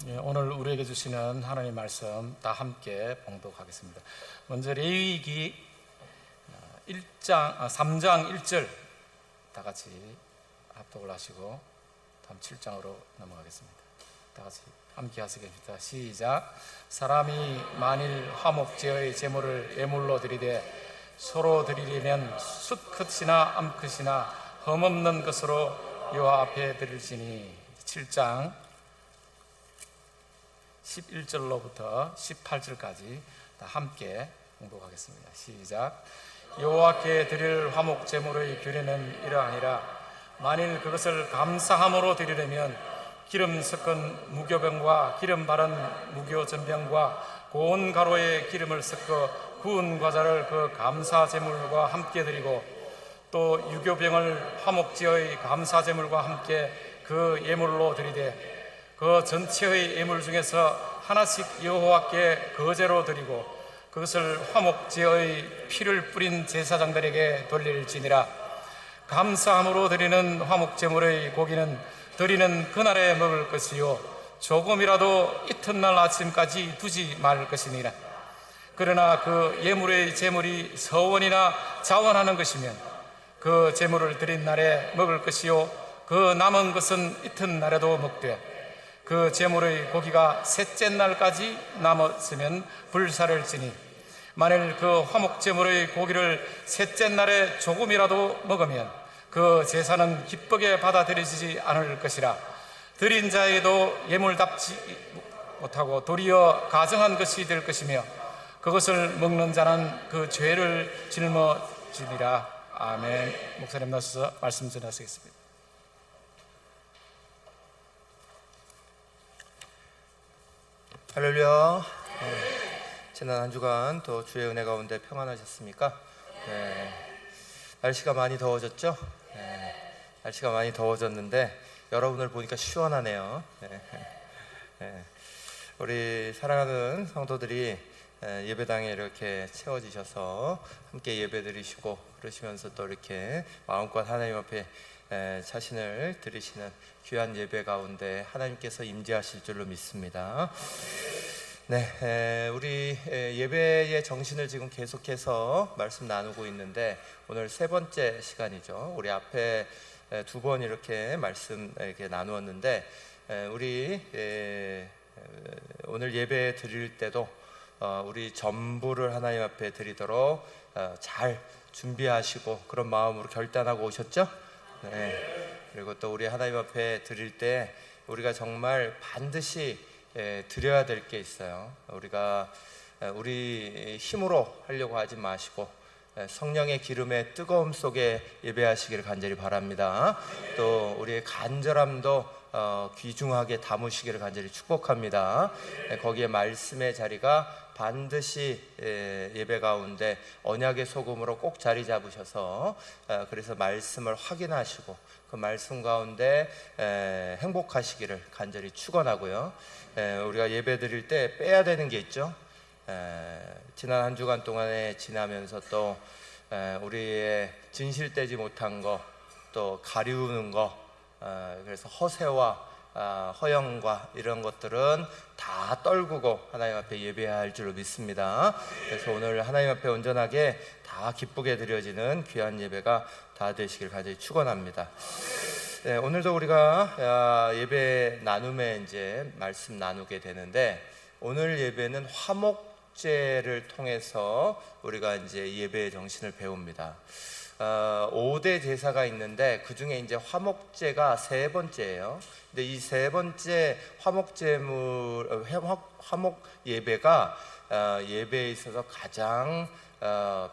오늘 우리에게 주시는 하나님 말씀 다 함께 봉독하겠습니다. 먼저 레위기 3장 1절 다 같이 합독을 하시고 다음 7장으로 넘어가겠습니다. 다 같이 함께 하시겠습니다. 시작. 사람이 만일 화목제의 제물을 예물로 드리되 서로 드리려면 숫컷이나 암컷이나 흠없는 것으로 여호와 앞에 드릴지니. 7장 11절로부터 18절까지 다 함께 공독하겠습니다. 시작. 여호와께 드릴 화목 제물의 규례는 이러하니라. 만일 그것을 감사함으로 드리려면 기름 섞은 무교병과 기름 바른 무교전병과 고운 가루에 기름을 섞어 구운 과자를 그 감사 제물과 함께 드리고 또 유교병을 화목제의 감사 제물과 함께 그 예물로 드리되 그 전체의 예물 중에서 하나씩 여호와께 거제로 드리고 그것을 화목제의 피를 뿌린 제사장들에게 돌릴지니라. 감사함으로 드리는 화목제물의 고기는 드리는 그날에 먹을 것이요 조금이라도 이튿날 아침까지 두지 말 것이니라. 그러나 그 예물의 제물이 서원이나 자원하는 것이면 그 제물을 드린 날에 먹을 것이요 그 남은 것은 이튿날에도 먹되 그 제물의 고기가 셋째 날까지 남았으면 불사를 지니 만일 그 화목 제물의 고기를 셋째 날에 조금이라도 먹으면 그 제사는 기쁘게 받아들여지지 않을 것이라. 드린 자에도 예물답지 못하고 도리어 가정한 것이 될 것이며 그것을 먹는 자는 그 죄를 짊어지리라. 아멘. 목사님 나서서 말씀 전하시겠습니다. 할렐루야. 지난 한 주간 또 주의 은혜 가운데 평안하셨습니까? 날씨가 많이 더워졌죠? 날씨가 많이 더워졌는데 여러분을 보니까 시원하네요. 우리 사랑하는 성도들이 예배당에 이렇게 채워지셔서 함께 예배드리시고 그러시면서 또 이렇게 마음껏 하나님 앞에 자신을 드리시는 귀한 예배 가운데 하나님께서 임재하실 줄로 믿습니다. 네, 우리 예배의 정신을 지금 계속해서 말씀 나누고 있는데 오늘 세 번째 시간이죠. 우리 앞에 두 번 이렇게 말씀 이렇게 나누었는데 우리 오늘 예배 드릴 때도 우리 전부를 하나님 앞에 드리도록 잘 준비하시고 그런 마음으로 결단하고 오셨죠? 네. 그리고 또 우리 하나님 앞에 드릴 때 우리가 정말 반드시 드려야 될 게 있어요. 우리가 우리 힘으로 하려고 하지 마시고 성령의 기름의 뜨거움 속에 예배하시기를 간절히 바랍니다. 또 우리의 간절함도 귀중하게 담으시기를 간절히 축복합니다. 거기에 말씀의 자리가 반드시 예배 가운데 언약의 소금으로 꼭 자리 잡으셔서 그래서 말씀을 확인하시고 그 말씀 가운데 행복하시기를 간절히 축원하고요. 우리가 예배 드릴 때 빼야 되는 게 있죠. 지난 한 주간 동안에 지나면서 또 우리의 진실되지 못한 거, 또 가리우는 거, 그래서 허세와 허영과 이런 것들은 다 떨구고 하나님 앞에 예배할 줄로 믿습니다. 그래서 오늘 하나님 앞에 온전하게 다 기쁘게 드려지는 귀한 예배가 다 되시길 간절히 축원합니다. 네, 오늘도 우리가 예배 나눔에 이제 말씀 나누게 되는데 오늘 예배는 화목제를 통해서 우리가 이제 예배의 정신을 배웁니다. 5대 제사가 있는데 그 중에 이제 화목제가 세 번째예요. 근데 이 세 번째 화목 예배가 예배에 있어서 가장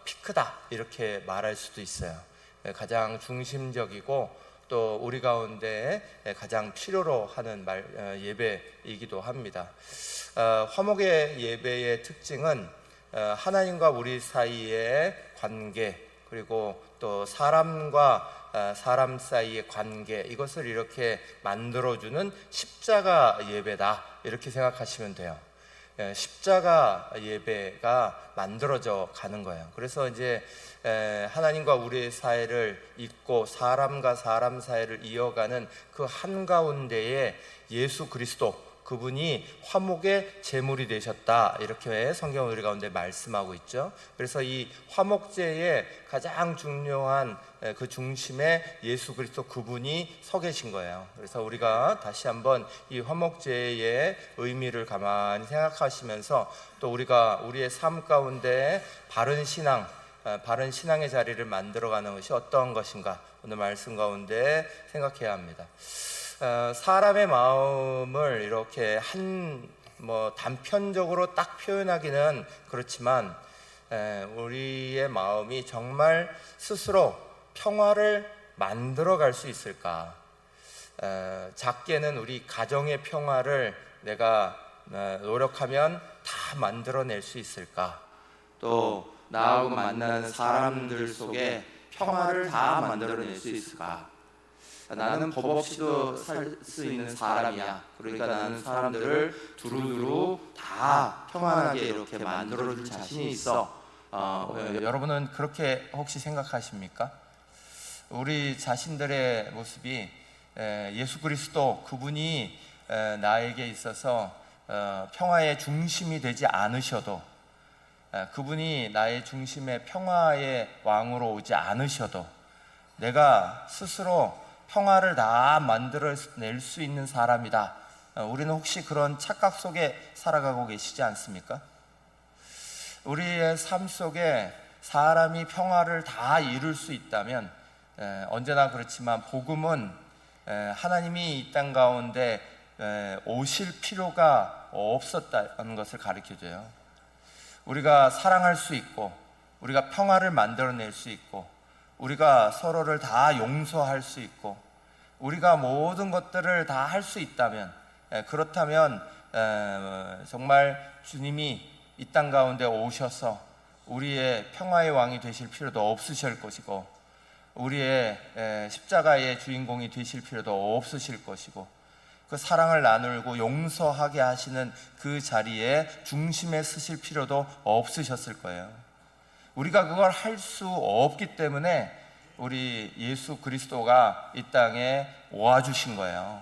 피크다 이렇게 말할 수도 있어요. 가장 중심적이고 또 우리 가운데 가장 필요로 하는 예배이기도 합니다. 화목의 예배의 특징은 하나님과 우리 사이의 관계 그리고 또 사람과 사람 사이의 관계 이것을 이렇게 만들어주는 십자가 예배다 이렇게 생각하시면 돼요. 십자가 예배가 만들어져 가는 거예요. 그래서 이제 하나님과 우리의 사이를 잇고 사람과 사람 사이를 이어가는 그 한가운데에 예수 그리스도 그분이 화목의 제물이 되셨다, 이렇게 성경 우리 가운데 말씀하고 있죠. 그래서 이 화목제의 가장 중요한 그 중심에 예수 그리스도 그분이 서 계신 거예요. 그래서 우리가 다시 한번 이 화목제의 의미를 가만히 생각하시면서 또 우리가 우리의 삶 가운데 바른 신앙의 자리를 만들어가는 것이 어떤 것인가, 오늘 말씀 가운데 생각해야 합니다. 사람의 마음을 이렇게 단편적으로 딱 표현하기는 그렇지만, 우리의 마음이 정말 스스로 평화를 만들어 갈 수 있을까? 작게는 우리 가정의 평화를 내가 노력하면 다 만들어낼 수 있을까? 또 나하고 만나는 사람들 속에 평화를 다 만들어낼 수 있을까? 나는 법 없이도 살 수 있는 사람이야. 그러니까 나는 사람들을 두루두루 다 평안하게 이렇게 만들어줄 자신이 있어. 여러분은 그렇게 혹시 생각하십니까? 우리 자신들의 모습이 예수 그리스도 그분이 나에게 있어서 평화의 중심이 되지 않으셔도, 그분이 나의 중심에 평화의 왕으로 오지 않으셔도 내가 스스로 평화를 다 만들어낼 수 있는 사람이다, 우리는 혹시 그런 착각 속에 살아가고 계시지 않습니까? 우리의 삶 속에 사람이 평화를 다 이룰 수 있다면, 언제나 그렇지만 복음은 하나님이 이 땅 가운데 오실 필요가 없었다는 것을 가르쳐줘요. 우리가 사랑할 수 있고, 우리가 평화를 만들어낼 수 있고, 우리가 서로를 다 용서할 수 있고, 우리가 모든 것들을 다 할 수 있다면, 그렇다면 정말 주님이 이 땅 가운데 오셔서 우리의 평화의 왕이 되실 필요도 없으실 것이고, 우리의 십자가의 주인공이 되실 필요도 없으실 것이고, 그 사랑을 나누고 용서하게 하시는 그 자리에 중심에 서실 필요도 없으셨을 거예요. 우리가 그걸 할 수 없기 때문에 우리 예수 그리스도가 이 땅에 와 주신 거예요.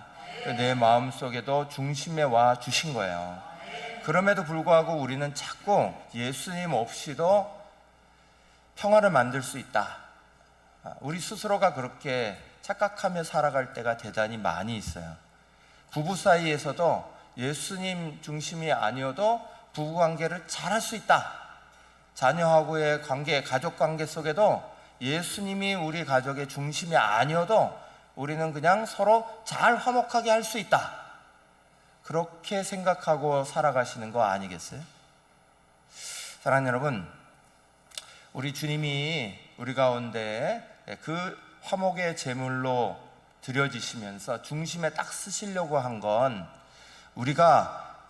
내 마음속에도 중심에 와 주신 거예요. 그럼에도 불구하고 우리는 자꾸 예수님 없이도 평화를 만들 수 있다, 우리 스스로가 그렇게 착각하며 살아갈 때가 대단히 많이 있어요. 부부 사이에서도 예수님 중심이 아니어도 부부관계를 잘할 수 있다. 자녀하고의 관계, 가족관계 속에도 예수님이 우리 가족의 중심이 아니어도 우리는 그냥 서로 잘 화목하게 할 수 있다, 그렇게 생각하고 살아가시는 거 아니겠어요? 사랑하는 여러분, 우리 주님이 우리 가운데 그 화목의 제물로 드려지시면서 중심에 딱 쓰시려고 한 건, 우리가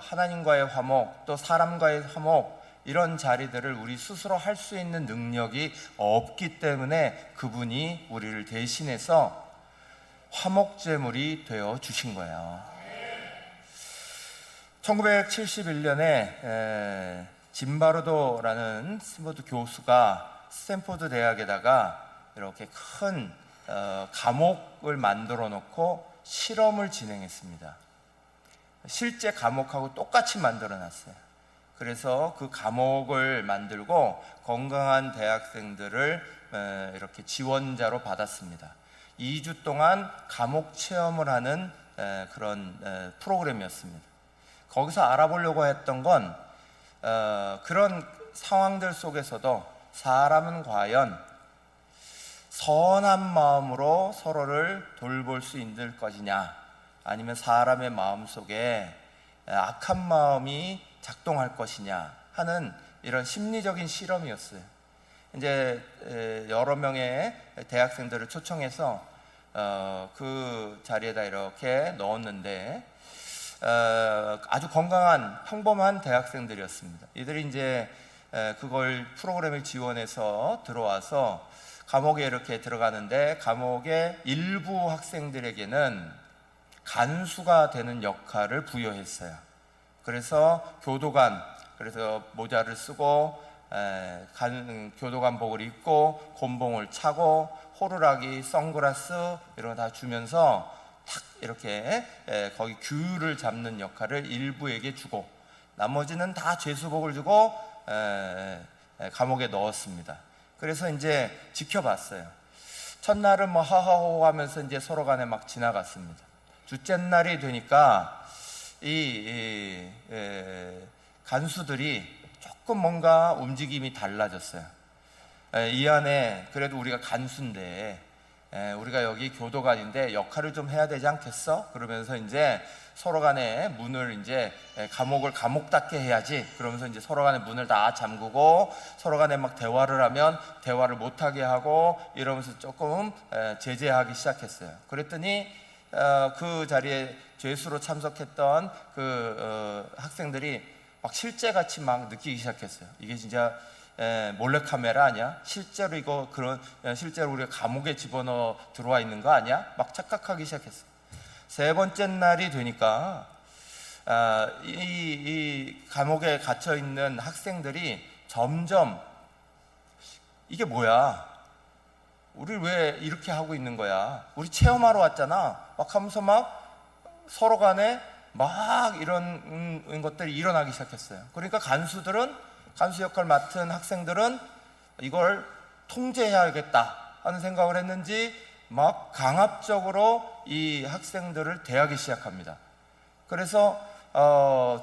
하나님과의 화목, 또 사람과의 화목, 이런 자리들을 우리 스스로 할 수 있는 능력이 없기 때문에 그분이 우리를 대신해서 화목제물이 되어 주신 거예요. 1971년에 짐바르도라는 스포드 교수가 스탠포드 대학에다가 이렇게 큰 감옥을 만들어 놓고 실험을 진행했습니다. 실제 감옥하고 똑같이 만들어 놨어요. 그래서 그 감옥을 만들고 건강한 대학생들을 이렇게 지원자로 받았습니다. 2주 동안 감옥 체험을 하는 그런 프로그램이었습니다. 거기서 알아보려고 했던 건 그런 상황들 속에서도 사람은 과연 선한 마음으로 서로를 돌볼 수 있을 것이냐, 아니면 사람의 마음 속에 악한 마음이 작동할 것이냐 하는 이런 심리적인 실험이었어요. 이제 여러 명의 대학생들을 초청해서 그 자리에다 이렇게 넣었는데, 아주 건강한 평범한 대학생들이었습니다. 이들이 이제 그걸 프로그램을 지원해서 들어와서 감옥에 이렇게 들어가는데, 감옥의 일부 학생들에게는 간수가 되는 역할을 부여했어요. 그래서 그래서 모자를 쓰고 교도관복을 입고 곤봉을 차고 호루라기, 선글라스 이런 거 다 주면서 탁 이렇게 거기 규를 잡는 역할을 일부에게 주고 나머지는 다 죄수복을 주고 감옥에 넣었습니다. 그래서 이제 지켜봤어요. 첫날은 뭐 하하호 하면서 이제 서로 간에 막 지나갔습니다. 둘째 날이 되니까 이 간수들이 조금 뭔가 움직임이 달라졌어요. 이 안에 그래도 우리가 간수인데 우리가 여기 교도관인데 역할을 좀 해야 되지 않겠어? 그러면서 이제 서로 간에 문을 이제 감옥을 감옥답게 해야지. 그러면서 이제 서로 간에 문을 다 잠그고 서로 간에 막 대화를 하면 대화를 못하게 하고 이러면서 조금 제재하기 시작했어요. 그랬더니 그 자리에 죄수로 참석했던 그 학생들이 막 실제같이 막 느끼기 시작했어요. 이게 진짜 몰래카메라 아니야? 실제로 이거 실제로 우리가 감옥에 집어넣어 들어와 있는 거 아니야? 막 착각하기 시작했어요. 세 번째 날이 되니까 이 감옥에 갇혀 있는 학생들이 점점 이게 뭐야? 우리 왜 이렇게 하고 있는 거야? 우리 체험하러 왔잖아. 막 하면서 막 서로 간에 막 이런 것들이 일어나기 시작했어요. 그러니까 간수 역할 맡은 학생들은 이걸 통제해야겠다 하는 생각을 했는지 막 강압적으로 이 학생들을 대하기 시작합니다. 그래서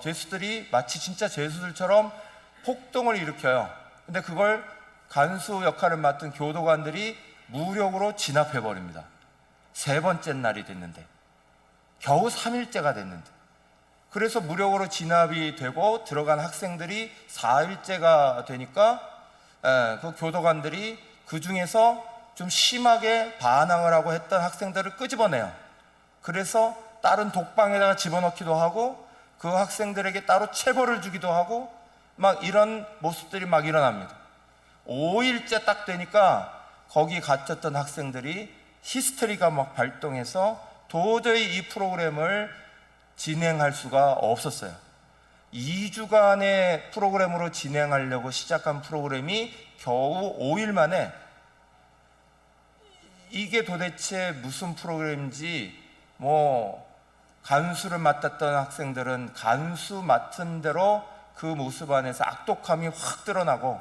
죄수들이 마치 진짜 죄수들처럼 폭동을 일으켜요. 근데 그걸 간수 역할을 맡은 교도관들이 무력으로 진압해 버립니다. 세 번째 날이 됐는데 겨우 3일째가 됐는데 그래서 무력으로 진압이 되고 들어간 학생들이 4일째가 되니까 그 교도관들이 그 중에서 좀 심하게 반항을 하고 했던 학생들을 끄집어내요. 그래서 다른 독방에다가 집어넣기도 하고 그 학생들에게 따로 체벌을 주기도 하고 막 이런 모습들이 막 일어납니다. 5일째 딱 되니까 거기 갇혔던 학생들이 히스테리가 막 발동해서 도저히 이 프로그램을 진행할 수가 없었어요. 2주간의 프로그램으로 진행하려고 시작한 프로그램이 겨우 5일 만에 이게 도대체 무슨 프로그램인지 뭐 간수를 맡았던 학생들은 간수 맡은 대로 그 모습 안에서 악독함이 확 드러나고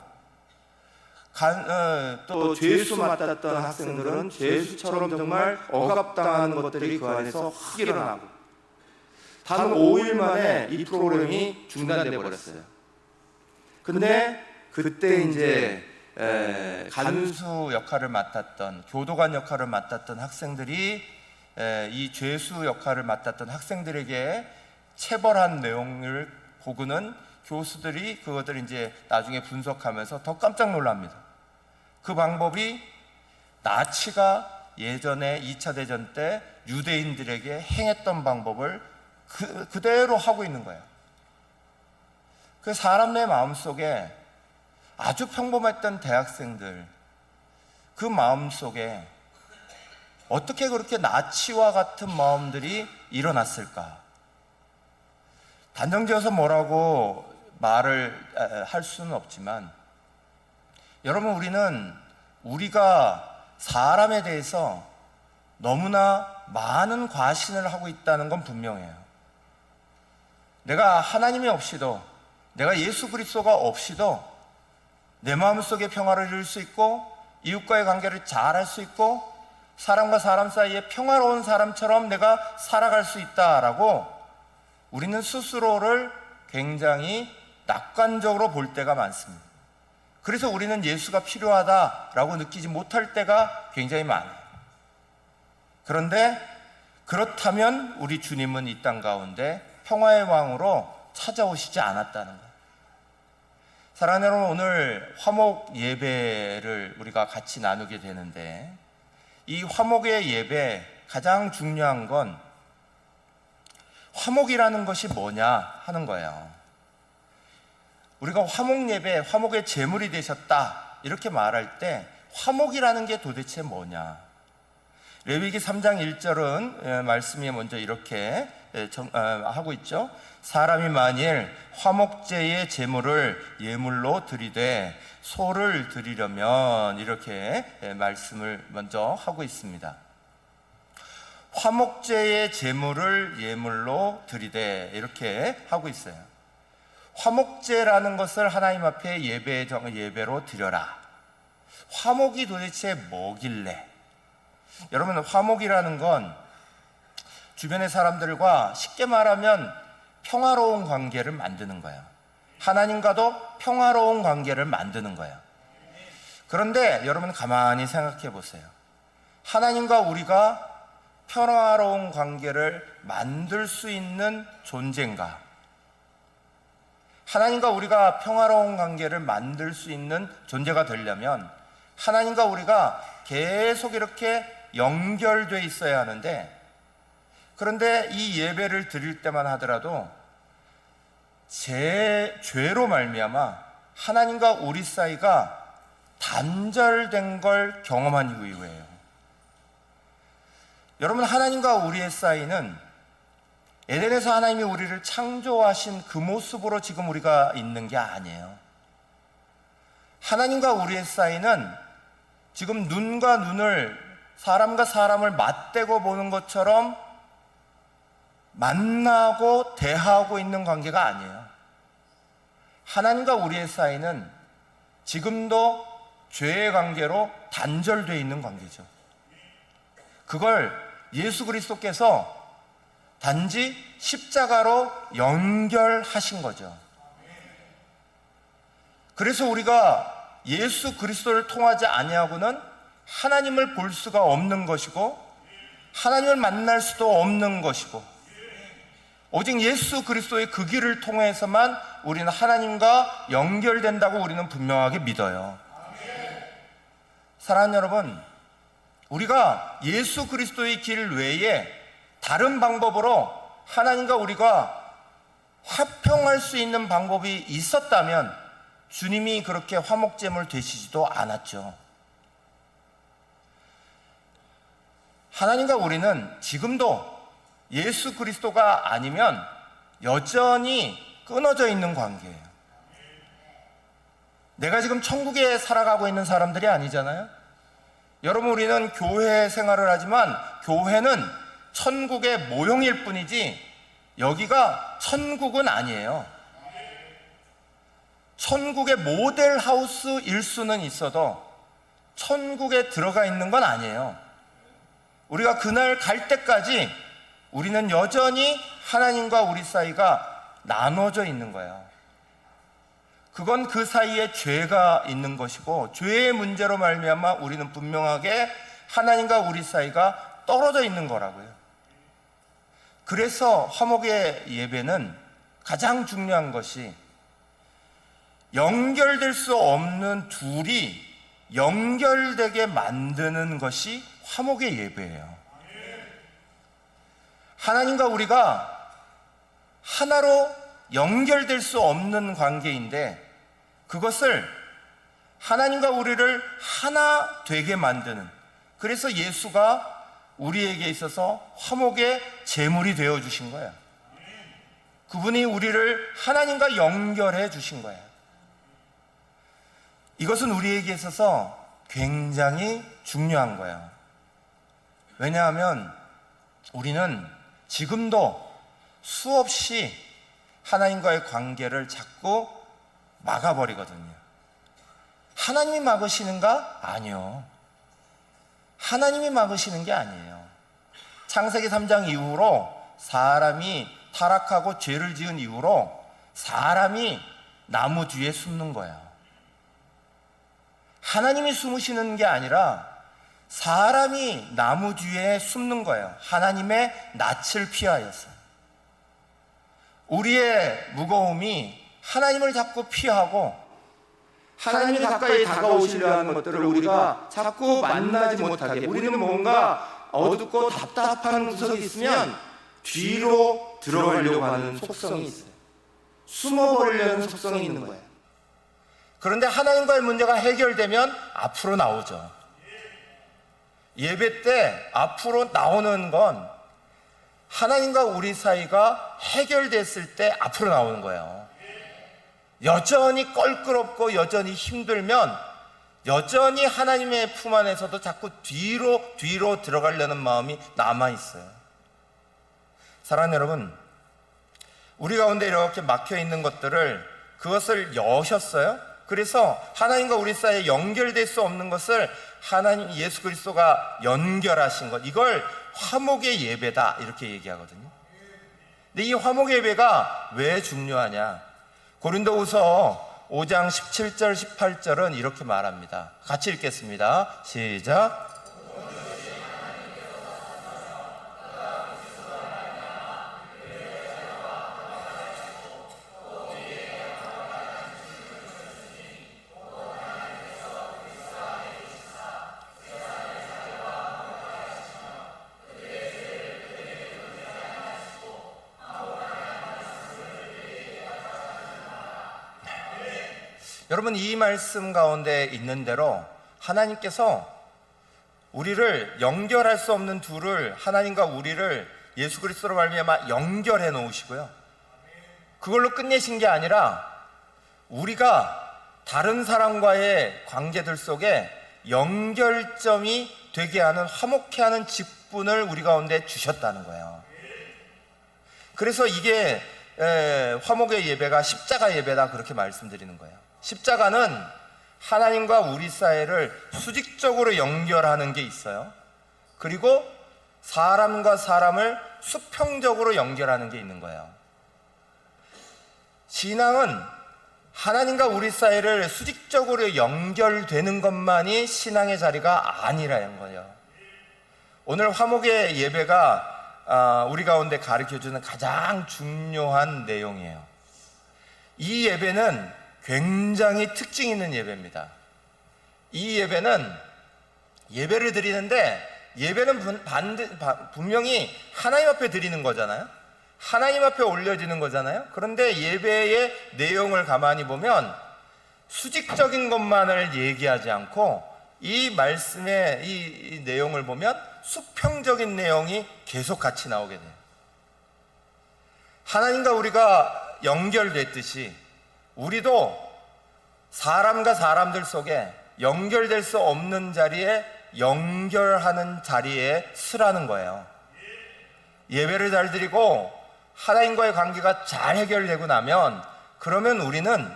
또 죄수 맡았던 학생들은 죄수처럼 정말 억압당하는 것들이 그 안에서 확 일어나고 단 5일 만에 이 프로그램이 중단돼 버렸어요. 근데 그때 이제 간수 역할을 맡았던 교도관 역할을 맡았던 학생들이 이 죄수 역할을 맡았던 학생들에게 체벌한 내용을 보고는 교수들이 그것들을 이제 나중에 분석하면서 더 깜짝 놀랍니다. 그 방법이 나치가 예전에 2차 대전 때 유대인들에게 행했던 방법을 그대로 하고 있는 거예요. 그 사람의 마음속에 아주 평범했던 대학생들 그 마음속에 어떻게 그렇게 나치와 같은 마음들이 일어났을까? 단정지어서 뭐라고 말을 할 수는 없지만 여러분 우리가 사람에 대해서 너무나 많은 과신을 하고 있다는 건 분명해요. 내가 하나님이 없이도 내가 예수 그리스도가 없이도 내 마음속에 평화를 이룰 수 있고 이웃과의 관계를 잘할 수 있고 사람과 사람 사이에 평화로운 사람처럼 내가 살아갈 수 있다라고 우리는 스스로를 굉장히 낙관적으로 볼 때가 많습니다. 그래서 우리는 예수가 필요하다라고 느끼지 못할 때가 굉장히 많아요. 그런데 그렇다면 우리 주님은 이 땅 가운데 평화의 왕으로 찾아오시지 않았다는 거예요. 사랑하는 여러분, 오늘 화목 예배를 우리가 같이 나누게 되는데 이 화목의 예배 가장 중요한 건 화목이라는 것이 뭐냐 하는 거예요. 우리가 화목 예배, 화목의 제물이 되셨다 이렇게 말할 때 화목이라는 게 도대체 뭐냐? 레위기 3장 1절은 말씀이 먼저 이렇게 하고 있죠. 사람이 만일 화목제의 제물을 예물로 드리되 소를 드리려면 이렇게 말씀을 먼저 하고 있습니다. 화목제의 제물을 예물로 드리되 이렇게 하고 있어요. 화목제라는 것을 하나님 앞에 예배로 드려라. 화목이 도대체 뭐길래? 여러분, 화목이라는 건 주변의 사람들과 쉽게 말하면 평화로운 관계를 만드는 거예요. 하나님과도 평화로운 관계를 만드는 거예요. 그런데 여러분 가만히 생각해 보세요. 하나님과 우리가 평화로운 관계를 만들 수 있는 존재인가? 하나님과 우리가 평화로운 관계를 만들 수 있는 존재가 되려면 하나님과 우리가 계속 이렇게 연결되어 있어야 하는데, 그런데 이 예배를 드릴 때만 하더라도 제 죄로 말미암아 하나님과 우리 사이가 단절된 걸 경험한 이후예요. 여러분, 하나님과 우리의 사이는 에덴에서 하나님이 우리를 창조하신 그 모습으로 지금 우리가 있는 게 아니에요. 하나님과 우리의 사이는 지금 눈과 눈을, 사람과 사람을 맞대고 보는 것처럼 만나고 대하고 있는 관계가 아니에요. 하나님과 우리의 사이는 지금도 죄의 관계로 단절되어 있는 관계죠. 그걸 예수 그리스도께서 단지 십자가로 연결하신 거죠. 그래서 우리가 예수 그리스도를 통하지 아니하고는 하나님을 볼 수가 없는 것이고 하나님을 만날 수도 없는 것이고, 오직 예수 그리스도의 그 길을 통해서만 우리는 하나님과 연결된다고 우리는 분명하게 믿어요. 사랑하는 여러분, 우리가 예수 그리스도의 길 외에 다른 방법으로 하나님과 우리가 화평할 수 있는 방법이 있었다면 주님이 그렇게 화목제물 되시지도 않았죠. 하나님과 우리는 지금도 예수 그리스도가 아니면 여전히 끊어져 있는 관계예요. 내가 지금 천국에 살아가고 있는 사람들이 아니잖아요. 여러분, 우리는 교회 생활을 하지만 교회는 천국의 모형일 뿐이지 여기가 천국은 아니에요. 천국의 모델 하우스일 수는 있어도 천국에 들어가 있는 건 아니에요. 우리가 그날 갈 때까지 우리는 여전히 하나님과 우리 사이가 나눠져 있는 거예요. 그건 그 사이에 죄가 있는 것이고, 죄의 문제로 말미암아 우리는 분명하게 하나님과 우리 사이가 떨어져 있는 거라고요. 그래서 화목의 예배는 가장 중요한 것이 연결될 수 없는 둘이 연결되게 만드는 것이 화목의 예배예요. 하나님과 우리가 하나로 연결될 수 없는 관계인데, 그것을 하나님과 우리를 하나 되게 만드는, 그래서 예수가 우리에게 있어서 화목의 제물이 되어 주신 거예요. 그분이 우리를 하나님과 연결해 주신 거예요. 이것은 우리에게 있어서 굉장히 중요한 거예요. 왜냐하면 우리는 지금도 수없이 하나님과의 관계를 자꾸 막아버리거든요. 하나님이 막으시는가? 아니요. 하나님이 막으시는 게 아니에요. 창세기 3장 이후로 사람이 타락하고 죄를 지은 이후로 사람이 나무 뒤에 숨는 거예요. 하나님이 숨으시는 게 아니라 사람이 나무 뒤에 숨는 거예요. 하나님의 낯을 피하여서. 우리의 무거움이 하나님을 자꾸 피하고 하나님이 가까이 다가오시려 하는 것들을 우리가 자꾸 만나지 못하게, 우리는 뭔가 어둡고 답답한 구석이 있으면 뒤로 들어가려고 하는 속성이 있어요. 숨어버리려는 속성이 있는 거예요. 그런데 하나님과의 문제가 해결되면 앞으로 나오죠. 예배 때 앞으로 나오는 건 하나님과 우리 사이가 해결됐을 때 앞으로 나오는 거예요. 여전히 껄끄럽고 여전히 힘들면 여전히 하나님의 품 안에서도 자꾸 뒤로 들어가려는 마음이 남아 있어요. 사랑하는 여러분, 우리 가운데 이렇게 막혀 있는 것들을, 그것을 여셨어요. 그래서 하나님과 우리 사이에 연결될 수 없는 것을 하나님 예수 그리스도가 연결하신 것, 이걸 화목의 예배다 이렇게 얘기하거든요. 근데 이 화목의 예배가 왜 중요하냐? 고린도후서 5장 17절 18절은 이렇게 말합니다. 같이 읽겠습니다. 시작. 여러분, 이 말씀 가운데 있는 대로 하나님께서 우리를 연결할 수 없는 둘을, 하나님과 우리를 예수 그리스도로 말미암아 연결해 놓으시고요, 그걸로 끝내신 게 아니라 우리가 다른 사람과의 관계들 속에 연결점이 되게 하는, 화목케 하는 직분을 우리 가운데 주셨다는 거예요. 그래서 이게 화목의 예배가 십자가 예배다 그렇게 말씀드리는 거예요. 십자가는 하나님과 우리 사이를 수직적으로 연결하는 게 있어요. 그리고 사람과 사람을 수평적으로 연결하는 게 있는 거예요. 신앙은 하나님과 우리 사이를 수직적으로 연결되는 것만이 신앙의 자리가 아니라는 거예요. 오늘 화목의 예배가 우리 가운데 가르쳐주는 가장 중요한 내용이에요. 이 예배는 굉장히 특징 있는 예배입니다. 이 예배는 예배를 드리는데, 예배는 분명히 하나님 앞에 드리는 거잖아요. 하나님 앞에 올려지는 거잖아요. 그런데 예배의 내용을 가만히 보면 수직적인 것만을 얘기하지 않고, 이 말씀의 이 내용을 보면 수평적인 내용이 계속 같이 나오게 돼요. 하나님과 우리가 연결됐듯이 우리도 사람과 사람들 속에 연결될 수 없는 자리에 연결하는 자리에 서라는 거예요. 예배를 잘 드리고 하나님과의 관계가 잘 해결되고 나면, 그러면 우리는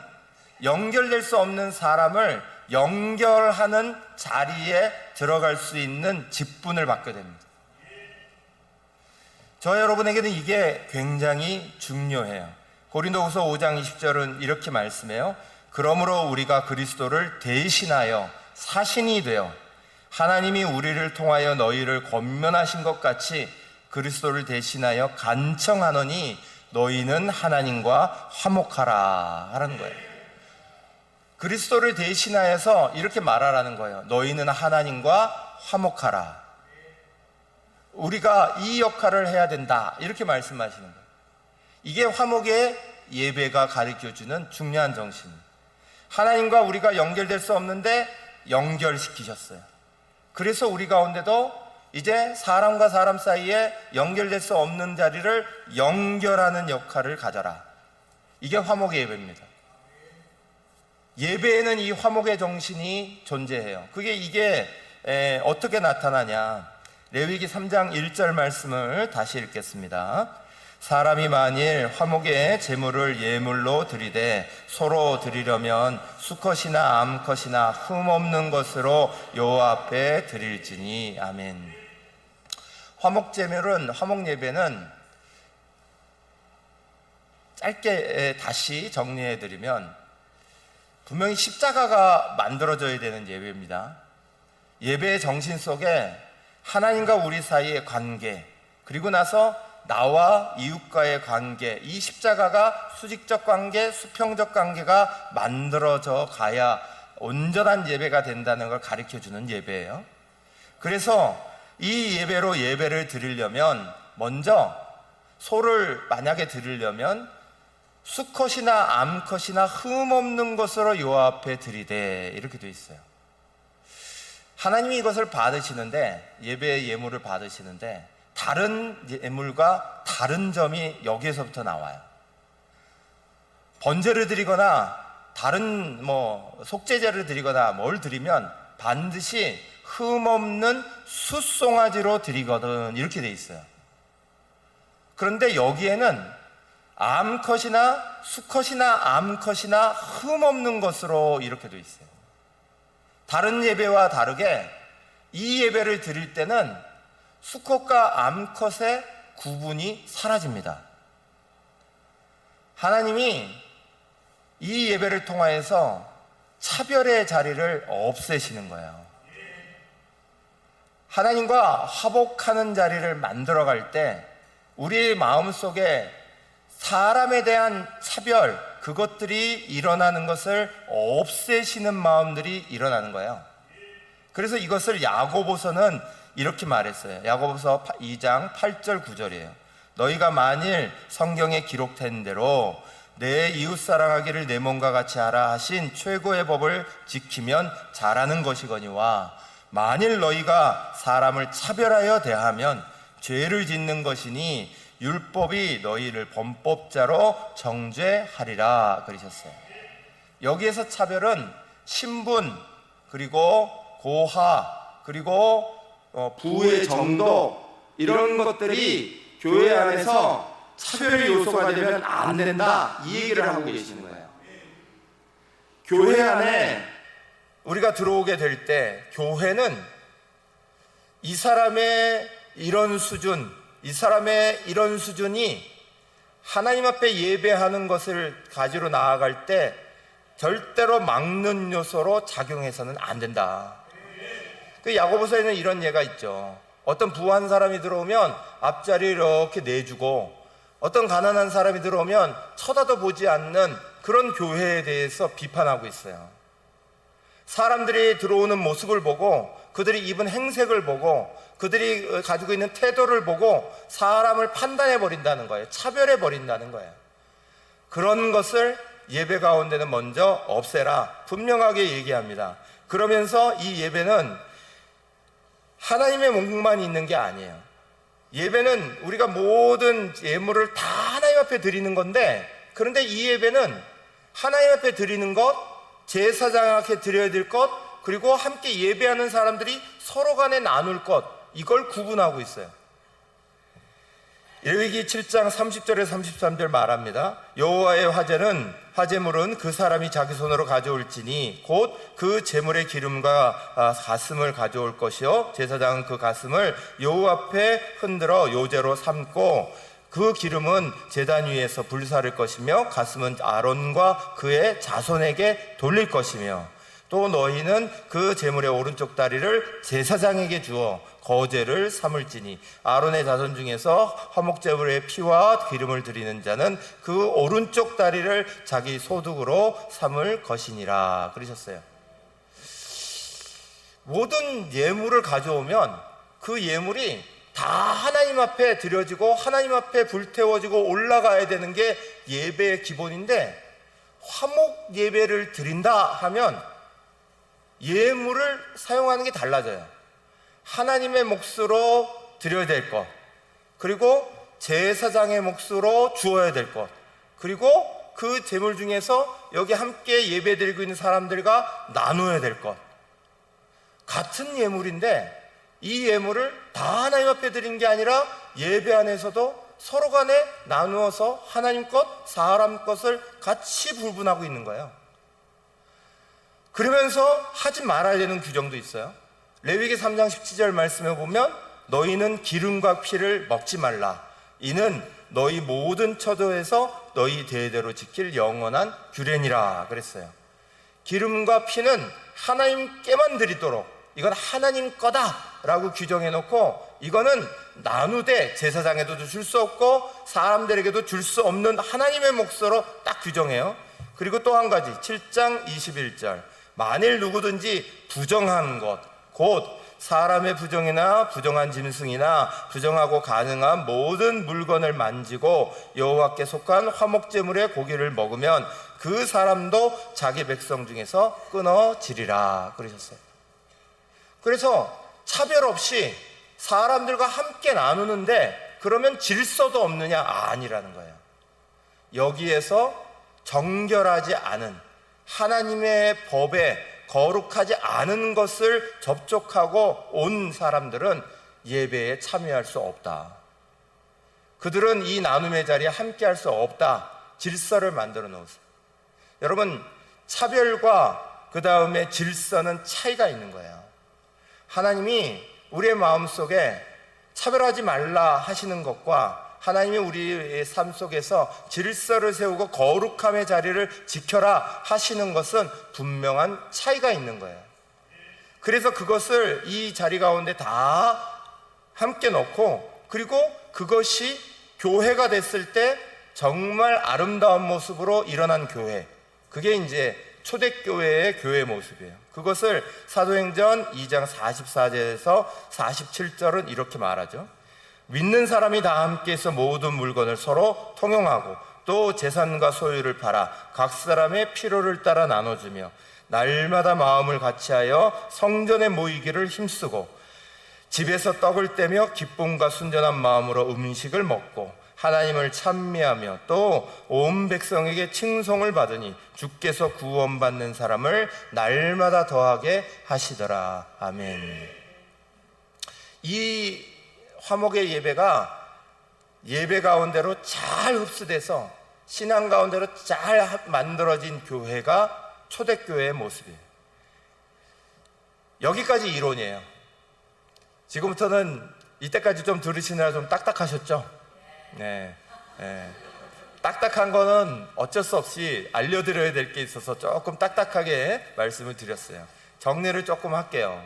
연결될 수 없는 사람을 연결하는 자리에 들어갈 수 있는 직분을 받게 됩니다. 저 여러분에게는 이게 굉장히 중요해요. 고린도후서 5장 20절은 이렇게 말씀해요. 그러므로 우리가 그리스도를 대신하여 사신이 되어 하나님이 우리를 통하여 너희를 권면하신 것 같이 그리스도를 대신하여 간청하노니 너희는 하나님과 화목하라 하라는 거예요. 그리스도를 대신하여서 이렇게 말하라는 거예요. 너희는 하나님과 화목하라. 우리가 이 역할을 해야 된다 이렇게 말씀하시는 거예요. 이게 화목의 예배가 가르쳐주는 중요한 정신입니다. 하나님과 우리가 연결될 수 없는데 연결시키셨어요. 그래서 우리 가운데도 이제 사람과 사람 사이에 연결될 수 없는 자리를 연결하는 역할을 가져라. 이게 화목의 예배입니다. 예배에는 이 화목의 정신이 존재해요. 이게 어떻게 나타나냐? 레위기 3장 1절 말씀을 다시 읽겠습니다. 사람이 만일 화목의 제물을 예물로 드리되 서로 드리려면 수컷이나 암컷이나 흠없는 것으로 여호와 앞에 드릴지니. 아멘. 화목 예배는 짧게 다시 정리해 드리면 분명히 십자가가 만들어져야 되는 예배입니다. 예배의 정신 속에 하나님과 우리 사이의 관계, 그리고 나서 나와 이웃과의 관계, 이 십자가가 수직적 관계, 수평적 관계가 만들어져 가야 온전한 예배가 된다는 걸 가르쳐주는 예배예요. 그래서 이 예배로 예배를 드리려면 먼저 소를 만약에 드리려면 수컷이나 암컷이나 흠없는 것으로 여호와 앞에 드리되 이렇게 되어 있어요. 하나님이 이것을 받으시는데, 예배의 예물을 받으시는데 다른 예물과 다른 점이 여기에서부터 나와요. 번제를 드리거나 다른 속죄제를 드리거나 뭘 드리면 반드시 흠없는 숫송아지로 드리거든, 이렇게 돼 있어요. 그런데 여기에는 암컷이나 수컷이나 암컷이나 흠없는 것으로 이렇게 돼 있어요. 다른 예배와 다르게 이 예배를 드릴 때는 수컷과 암컷의 구분이 사라집니다. 하나님이 이 예배를 통하여서 차별의 자리를 없애시는 거예요. 하나님과 화목하는 자리를 만들어갈 때 우리의 마음속에 사람에 대한 차별, 그것들이 일어나는 것을 없애시는 마음들이 일어나는 거예요. 그래서 이것을 야고보서는 이렇게 말했어요. 야고보서 2장 8절 9절이에요. 너희가 만일 성경에 기록된 대로 내 이웃 사랑하기를 내 몸과 같이 하라 하신 최고의 법을 지키면 잘하는 것이거니와 만일 너희가 사람을 차별하여 대하면 죄를 짓는 것이니 율법이 너희를 범법자로 정죄하리라 그러셨어요. 여기에서 차별은 신분, 그리고 고하, 그리고 부의 정도, 이런 것들이 교회 안에서 차별 요소가 되면 안 된다, 이 얘기를 하고 계시는 거예요. 교회 안에 우리가 들어오게 될 때 교회는 이 사람의 이런 수준, 이 사람의 이런 수준이 하나님 앞에 예배하는 것을 가지러 나아갈 때 절대로 막는 요소로 작용해서는 안 된다. 그 야고보서에는 이런 예가 있죠. 어떤 부한 사람이 들어오면 앞자리 이렇게 내주고, 어떤 가난한 사람이 들어오면 쳐다도 보지 않는 그런 교회에 대해서 비판하고 있어요. 사람들이 들어오는 모습을 보고, 그들이 입은 행색을 보고, 그들이 가지고 있는 태도를 보고 사람을 판단해 버린다는 거예요. 차별해 버린다는 거예요. 그런 것을 예배 가운데는 먼저 없애라, 분명하게 얘기합니다. 그러면서 이 예배는 하나님의 목만 있는 게 아니에요. 예배는 우리가 모든 예물을 다 하나님 앞에 드리는 건데, 그런데 이 예배는 하나님 앞에 드리는 것, 제사장 앞에 드려야 될 것, 그리고 함께 예배하는 사람들이 서로 간에 나눌 것, 이걸 구분하고 있어요. 레위기 7장 30절에 33절 말합니다. 여호와의 화제물은 그 사람이 자기 손으로 가져올지니 곧 그 제물의 기름과 가슴을 가져올 것이요 제사장은 그 가슴을 여호와 앞에 흔들어 요제로 삼고 그 기름은 제단 위에서 불사를 것이며 가슴은 아론과 그의 자손에게 돌릴 것이며 또 너희는 그 제물의 오른쪽 다리를 제사장에게 주어 거제를 삼을지니 아론의 자손 중에서 화목제물의 피와 기름을 드리는 자는 그 오른쪽 다리를 자기 소득으로 삼을 것이니라 그러셨어요. 모든 예물을 가져오면 그 예물이 다 하나님 앞에 드려지고 하나님 앞에 불태워지고 올라가야 되는 게 예배의 기본인데, 화목 예배를 드린다 하면 예물을 사용하는 게 달라져요. 하나님의 몫으로 드려야 될 것, 그리고 제사장의 몫으로 주어야 될 것, 그리고 그 제물 중에서 여기 함께 예배 드리고 있는 사람들과 나누어야 될 것, 같은 예물인데 이 예물을 다 하나님 앞에 드린 게 아니라 예배 안에서도 서로 간에 나누어서 하나님 것, 사람 것을 같이 불분하고 있는 거예요. 그러면서 하지 말아야 되는 규정도 있어요. 레위기 3장 17절 말씀에 보면 너희는 기름과 피를 먹지 말라. 이는 너희 모든 처소에서 너희 대대로 지킬 영원한 규례니라 그랬어요. 기름과 피는 하나님께만 드리도록, 이건 하나님 거다라고 규정해 놓고, 이거는 나누되 제사장에도 줄 수 없고 사람들에게도 줄 수 없는 하나님의 몫으로 딱 규정해요. 그리고 또 한 가지 7장 21절 만일 누구든지 부정한 것, 곧 사람의 부정이나 부정한 짐승이나 부정하고 가능한 모든 물건을 만지고 여호와께 속한 화목제물의 고기를 먹으면 그 사람도 자기 백성 중에서 끊어지리라 그러셨어요. 그래서 차별 없이 사람들과 함께 나누는데 그러면 질서도 없느냐? 아니라는 거예요. 여기에서 정결하지 않은, 하나님의 법에 거룩하지 않은 것을 접촉하고 온 사람들은 예배에 참여할 수 없다. 그들은 이 나눔의 자리에 함께할 수 없다. 질서를 만들어 놓으세요. 여러분, 차별과 그 다음에 질서는 차이가 있는 거예요. 하나님이 우리의 마음속에 차별하지 말라 하시는 것과 하나님이 우리의 삶 속에서 질서를 세우고 거룩함의 자리를 지켜라 하시는 것은 분명한 차이가 있는 거예요. 그래서 그것을 이 자리 가운데 다 함께 넣고, 그리고 그것이 교회가 됐을 때 정말 아름다운 모습으로 일어난 교회, 그게 이제 초대교회의 교회 모습이에요. 그것을 사도행전 2장 44절에서 47절은 이렇게 말하죠. 믿는 사람이 다 함께해서 모든 물건을 서로 통용하고 또 재산과 소유를 팔아 각 사람의 필요를 따라 나눠주며 날마다 마음을 같이하여 성전에 모이기를 힘쓰고 집에서 떡을 떼며 기쁨과 순전한 마음으로 음식을 먹고 하나님을 찬미하며 또 온 백성에게 칭송을 받으니 주께서 구원받는 사람을 날마다 더하게 하시더라. 아멘. 이 화목의 예배가 예배 가운데로 잘 흡수돼서 신앙 가운데로 잘 만들어진 교회가 초대교회의 모습이에요. 여기까지 이론이에요. 지금부터는 이때까지 좀 들으시느라 좀 딱딱하셨죠? 네. 딱딱한 거는 어쩔 수 없이 알려드려야 될 게 있어서 조금 딱딱하게 말씀을 드렸어요. 정리를 조금 할게요.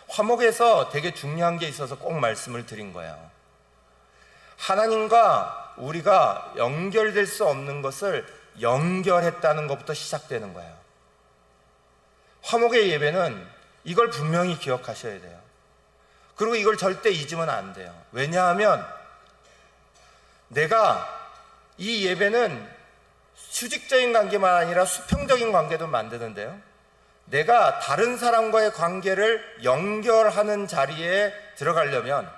화목에서 되게 중요한 게 있어서 꼭 말씀을 드린 거예요. 하나님과 우리가 연결될 수 없는 것을 연결했다는 것부터 시작되는 거예요. 화목의 예배는 이걸 분명히 기억하셔야 돼요. 그리고 이걸 절대 잊으면 안 돼요. 왜냐하면 내가 이 예배는 수직적인 관계만 아니라 수평적인 관계도 만드는데요, 내가 다른 사람과의 관계를 연결하는 자리에 들어가려면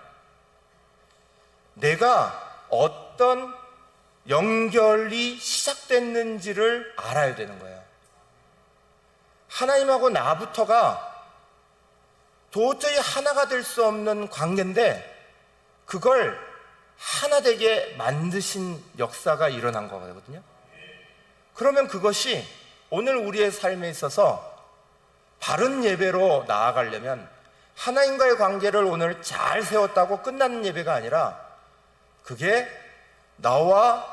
내가 어떤 연결이 시작됐는지를 알아야 되는 거예요. 하나님하고 나부터가 도저히 하나가 될 수 없는 관계인데 그걸 하나 되게 만드신 역사가 일어난 거거든요. 그러면 그것이 오늘 우리의 삶에 있어서 바른 예배로 나아가려면 하나님과의 관계를 오늘 잘 세웠다고 끝나는 예배가 아니라 그게 나와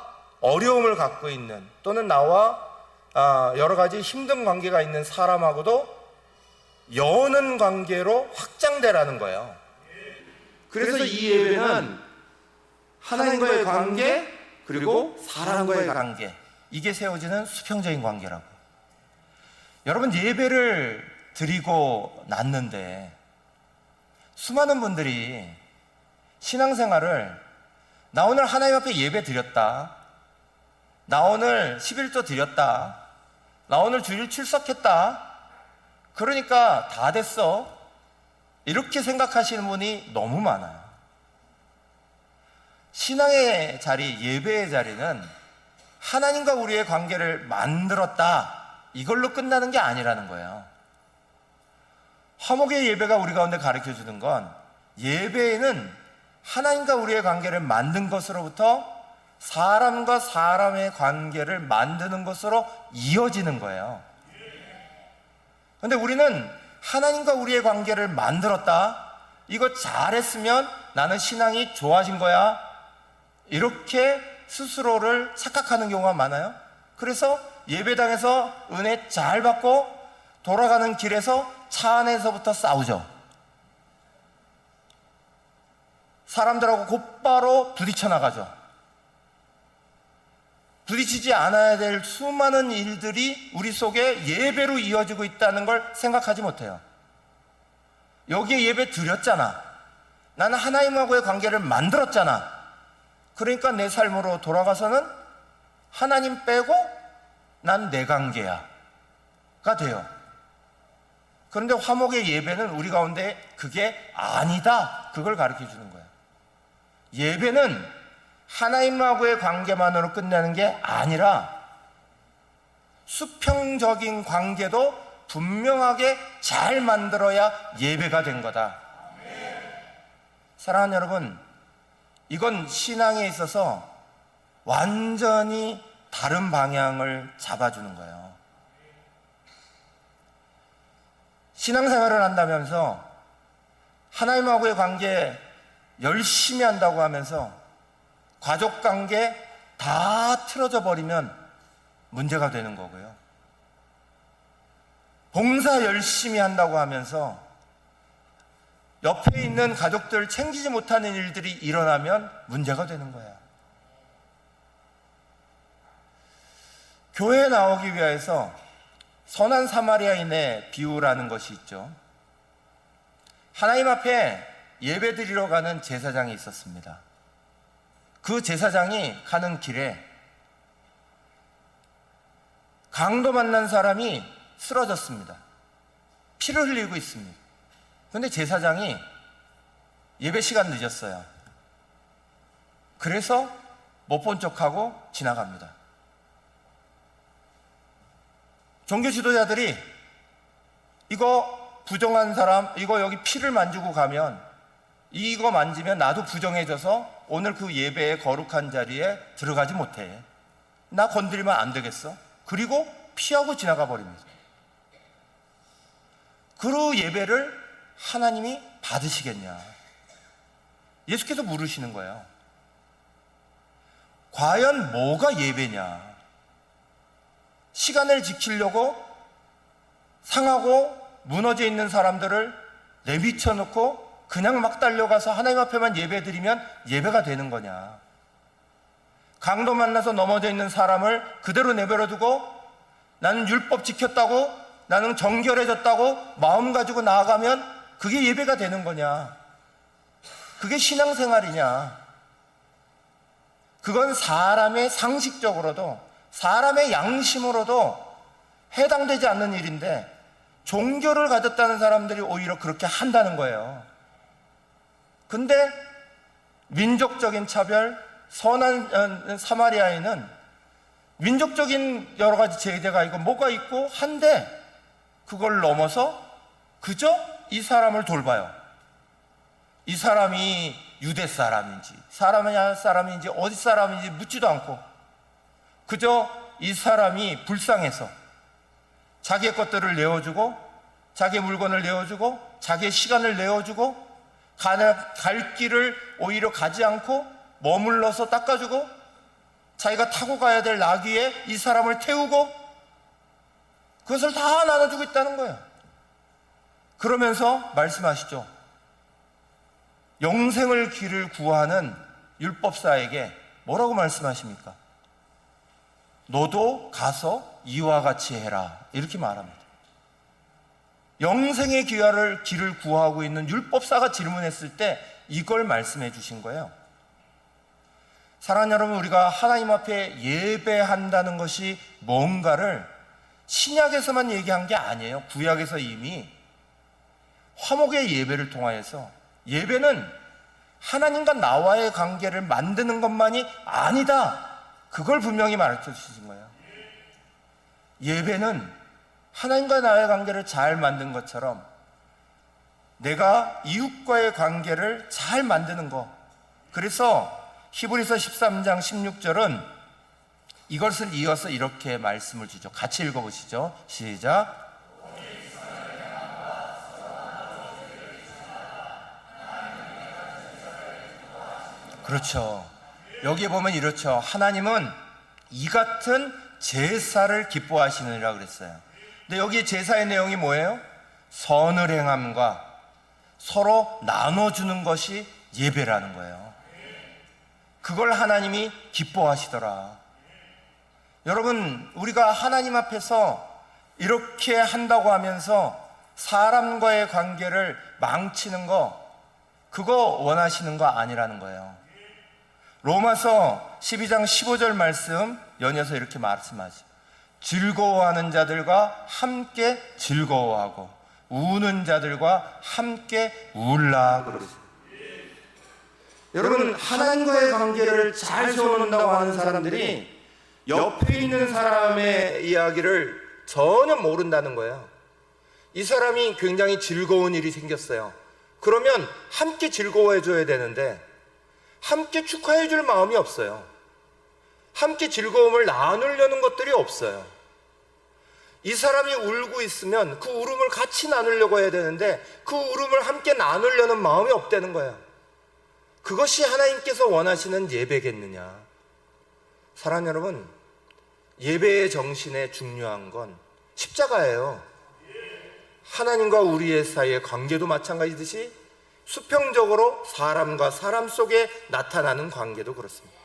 어려움을 갖고 있는 또는 나와 여러 가지 힘든 관계가 있는 사람하고도 여는 관계로 확장되라는 거예요. 그래서 이 예배는 하나님과의 관계 그리고 사람과의 관계, 이게 세워지는 수평적인 관계라고. 여러분, 예배를 드리고 났는데 수많은 분들이 신앙생활을 나 오늘 하나님 앞에 예배 드렸다, 나 오늘 11조 드렸다, 나 오늘 주일 출석했다, 그러니까 다 됐어, 이렇게 생각하시는 분이 너무 많아요. 신앙의 자리, 예배의 자리는 하나님과 우리의 관계를 만들었다, 이걸로 끝나는 게 아니라는 거예요. 화목의 예배가 우리 가운데 가르쳐주는 건 예배에는 하나님과 우리의 관계를 만든 것으로부터 사람과 사람의 관계를 만드는 것으로 이어지는 거예요. 그런데 우리는 하나님과 우리의 관계를 만들었다, 이거 잘했으면 나는 신앙이 좋아진 거야, 이렇게 스스로를 착각하는 경우가 많아요. 그래서 예배당에서 은혜 잘 받고 돌아가는 길에서 차 안에서부터 싸우죠. 사람들하고 곧바로 부딪혀 나가죠. 부딪히지 않아야 될 수많은 일들이 우리 속에 예배로 이어지고 있다는 걸 생각하지 못해요. 여기에 예배 드렸잖아, 나는 하나님하고의 관계를 만들었잖아, 그러니까 내 삶으로 돌아가서는 하나님 빼고 난 내 관계야 가 돼요. 그런데 화목의 예배는 우리 가운데 그게 아니다, 그걸 가르쳐 주는 거예요. 예배는 하나님하고의 관계만으로 끝나는 게 아니라 수평적인 관계도 분명하게 잘 만들어야 예배가 된 거다. 사랑하는 여러분, 이건 신앙에 있어서 완전히 다른 방향을 잡아주는 거예요. 신앙생활을 한다면서 하나님하고의 관계 열심히 한다고 하면서 가족관계 다 틀어져 버리면 문제가 되는 거고요. 봉사 열심히 한다고 하면서 옆에 있는 가족들 챙기지 못하는 일들이 일어나면 문제가 되는 거야. 교회에 나오기 위해서 선한 사마리아인의 비유라는 것이 있죠. 하나님 앞에 예배 드리러 가는 제사장이 있었습니다. 그 제사장이 가는 길에 강도 만난 사람이 쓰러졌습니다. 피를 흘리고 있습니다. 그런데 제사장이 예배 시간 늦었어요. 그래서 못 본 척하고 지나갑니다. 종교 지도자들이 이거 부정한 사람, 이거 여기 피를 만지고 가면, 이거 만지면 나도 부정해져서 오늘 그 예배의 거룩한 자리에 들어가지 못해. 나 건드리면 안 되겠어. 그리고 피하고 지나가 버립니다. 그 예배를 하나님이 받으시겠냐? 예수께서 물으시는 거예요. 과연 뭐가 예배냐? 시간을 지키려고 상하고 무너져 있는 사람들을 내비쳐 놓고 그냥 막 달려가서 하나님 앞에만 예배 드리면 예배가 되는 거냐? 강도 만나서 넘어져 있는 사람을 그대로 내버려 두고 나는 율법 지켰다고, 나는 정결해졌다고 마음 가지고 나아가면 그게 예배가 되는 거냐? 그게 신앙생활이냐? 그건 사람의 상식적으로도, 사람의 양심으로도 해당되지 않는 일인데 종교를 가졌다는 사람들이 오히려 그렇게 한다는 거예요. 근데 민족적인 차별, 선한 사마리아인은 민족적인 여러 가지 제재가 있고 뭐가 있고 한데 그걸 넘어서 그저 이 사람을 돌봐요. 이 사람이 유대 사람인지 사람인지 어디 사람인지 묻지도 않고 그저 이 사람이 불쌍해서 자기의 것들을 내어주고 자기의 물건을 내어주고 자기의 시간을 내어주고 갈 길을 오히려 가지 않고 머물러서 닦아주고 자기가 타고 가야 될 나귀에 이 사람을 태우고 그것을 다 나눠주고 있다는 거예요. 그러면서 말씀하시죠. 영생을 길을 구하는 율법사에게 뭐라고 말씀하십니까? 너도 가서 이와 같이 해라, 이렇게 말합니다. 영생의 길을 구하고 있는 율법사가 질문했을 때 이걸 말씀해 주신 거예요. 사랑하는 여러분, 우리가 하나님 앞에 예배한다는 것이 뭔가를 신약에서만 얘기한 게 아니에요. 구약에서 이미 화목의 예배를 통하여서 예배는 하나님과 나와의 관계를 만드는 것만이 아니다, 그걸 분명히 말해 주신 거예요. 예배는 하나님과 나의 관계를 잘 만든 것처럼 내가 이웃과의 관계를 잘 만드는 것. 그래서 히브리서 13장 16절은 이것을 이어서 이렇게 말씀을 주죠. 같이 읽어보시죠. 시작. 그렇죠. 여기에 보면 이렇죠. 하나님은 이 같은 제사를 기뻐하시느니라 그랬어요. 근데 여기 제사의 내용이 뭐예요? 선을 행함과 서로 나눠주는 것이 예배라는 거예요. 그걸 하나님이 기뻐하시더라. 여러분, 우리가 하나님 앞에서 이렇게 한다고 하면서 사람과의 관계를 망치는 거, 그거 원하시는 거 아니라는 거예요. 로마서 12장 15절 말씀 연이어서 이렇게 말씀하죠. 즐거워하는 자들과 함께 즐거워하고 우는 자들과 함께 울라 그랬어요. 여러분, 하나님과의 관계를 잘 세워놓는다고 하는 사람들이 옆에 있는 사람의 이야기를 전혀 모른다는 거예요. 이 사람이 굉장히 즐거운 일이 생겼어요. 그러면 함께 즐거워해 줘야 되는데 함께 축하해 줄 마음이 없어요. 함께 즐거움을 나누려는 것들이 없어요. 이 사람이 울고 있으면 그 울음을 같이 나누려고 해야 되는데 그 울음을 함께 나누려는 마음이 없다는 거예요. 그것이 하나님께서 원하시는 예배겠느냐. 사랑하는 여러분, 예배의 정신에 중요한 건 십자가예요. 하나님과 우리의 사이의 관계도 마찬가지듯이 수평적으로 사람과 사람 속에 나타나는 관계도 그렇습니다.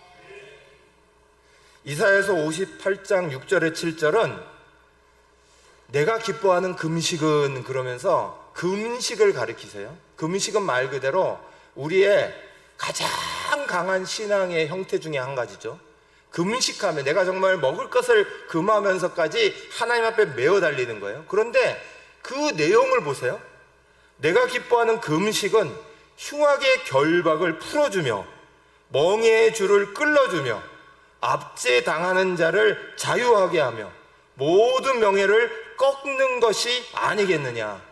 이사야서 58장 6절에 7절은 내가 기뻐하는 금식은 그러면서 금식을 가리키세요. 금식은 말 그대로 우리의 가장 강한 신앙의 형태 중에 한 가지죠. 금식하면 내가 정말 먹을 것을 금하면서까지 하나님 앞에 메어 달리는 거예요. 그런데 그 내용을 보세요. 내가 기뻐하는 금식은 흉악의 결박을 풀어주며 멍에의 줄을 끌어주며 압제당하는 자를 자유하게 하며 모든 명예를 꺾는 것이 아니겠느냐.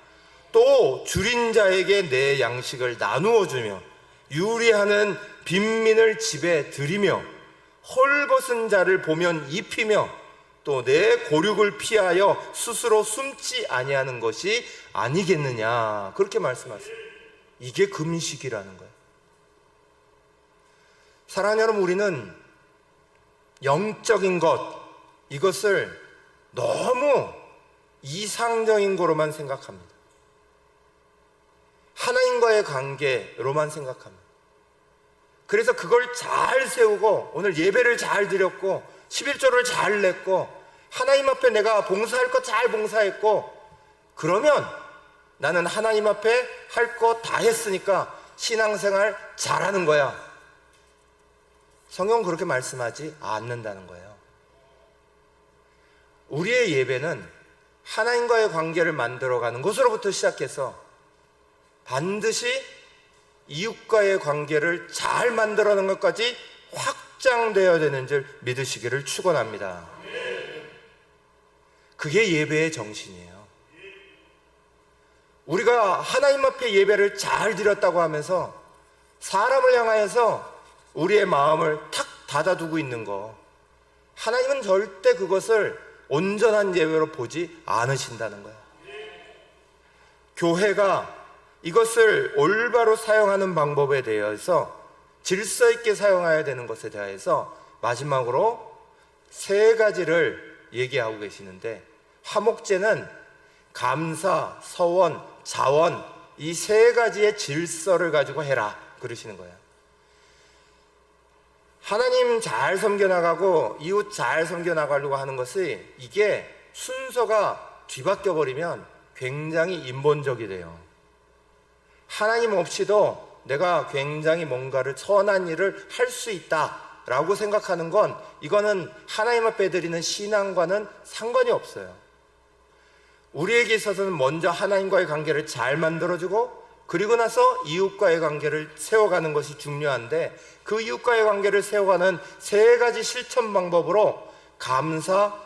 또 줄인 자에게 내 양식을 나누어 주며 유리하는 빈민을 집에 들이며 헐벗은 자를 보면 입히며 또 내 고륙을 피하여 스스로 숨지 아니하는 것이 아니겠느냐. 그렇게 말씀하세요. 이게 금식이라는 거예요. 사랑하는 여러분, 우리는 영적인 것, 이것을 너무 이상적인 거로만 생각합니다. 하나님과의 관계로만 생각합니다. 그래서 그걸 잘 세우고 오늘 예배를 잘 드렸고 11조를 잘 냈고 하나님 앞에 내가 봉사할 거 잘 봉사했고 그러면 나는 하나님 앞에 할 거 다 했으니까 신앙생활 잘하는 거야. 성경은 그렇게 말씀하지 않는다는 거예요. 우리의 예배는 하나님과의 관계를 만들어가는 것으로부터 시작해서 반드시 이웃과의 관계를 잘 만들어가는 것까지 확장되어야 되는 줄 믿으시기를 축원합니다. 그게 예배의 정신이에요. 우리가 하나님 앞에 예배를 잘 드렸다고 하면서 사람을 향하여서 우리의 마음을 탁 닫아두고 있는 거, 하나님은 절대 그것을 온전한 예배로 보지 않으신다는 거예요. 교회가 이것을 올바로 사용하는 방법에 대해서 질서 있게 사용해야 되는 것에 대해서 마지막으로 3가지를 얘기하고 계시는데, 화목제는 감사, 서원, 자원, 이 3가지의 질서를 가지고 해라 그러시는 거예요. 하나님 잘 섬겨나가고 이웃 잘 섬겨나가려고 하는 것이, 이게 순서가 뒤바뀌어 버리면 굉장히 인본적이 돼요. 하나님 없이도 내가 굉장히 뭔가를 선한 일을 할 수 있다라고 생각하는 건, 이거는 하나님 앞에 드리는 신앙과는 상관이 없어요. 우리에게 있어서는 먼저 하나님과의 관계를 잘 만들어주고 그리고 나서 이웃과의 관계를 세워가는 것이 중요한데, 그 이웃과의 관계를 세워가는 3가지 실천 방법으로 감사,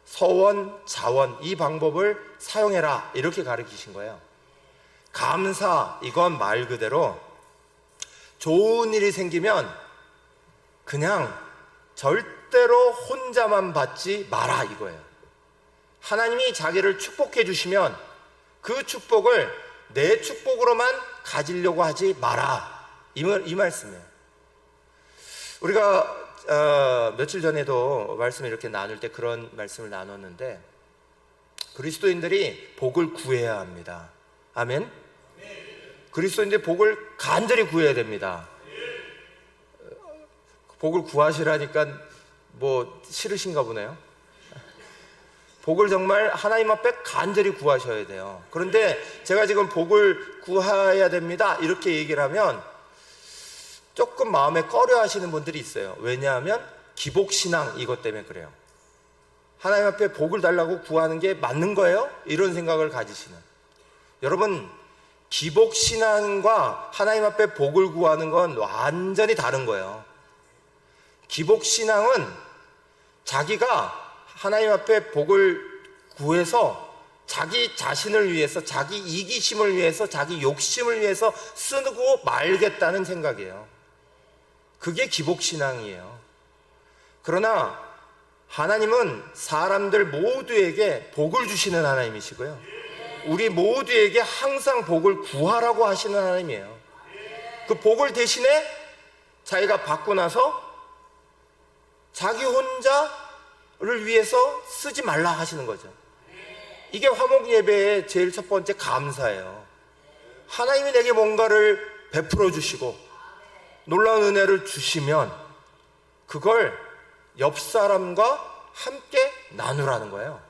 서원, 자원, 이 방법을 사용해라 이렇게 가르치신 거예요. 감사, 이건 말 그대로 좋은 일이 생기면 그냥 절대로 혼자만 받지 마라 이거예요. 하나님이 자기를 축복해 주시면 그 축복을 내 축복으로만 가지려고 하지 마라, 이 말씀이에요. 우리가 며칠 전에도 말씀을 이렇게 나눌 때 그런 말씀을 나눴는데, 그리스도인들이 복을 구해야 합니다. 아멘? 그리스도인들이 복을 간절히 구해야 됩니다. 복을 구하시라니까 뭐 싫으신가 보네요. 복을 정말 하나님 앞에 간절히 구하셔야 돼요. 그런데 제가 지금 복을 구해야 됩니다 이렇게 얘기를 하면 조금 마음에 꺼려 하시는 분들이 있어요. 왜냐하면 기복신앙 이것 때문에 그래요. 하나님 앞에 복을 달라고 구하는 게 맞는 거예요? 이런 생각을 가지시는 여러분, 기복신앙과 하나님 앞에 복을 구하는 건 완전히 다른 거예요. 기복신앙은 자기가 하나님 앞에 복을 구해서 자기 자신을 위해서, 자기 이기심을 위해서, 자기 욕심을 위해서 쓰고 말겠다는 생각이에요. 그게 기복신앙이에요. 그러나 하나님은 사람들 모두에게 복을 주시는 하나님이시고요, 우리 모두에게 항상 복을 구하라고 하시는 하나님이에요. 그 복을 대신에 자기가 받고 나서 자기 혼자를 위해서 쓰지 말라 하시는 거죠. 이게 화목 예배의 제일 첫 번째 감사예요. 하나님이 내게 뭔가를 베풀어 주시고 놀라운 은혜를 주시면 그걸 옆 사람과 함께 나누라는 거예요.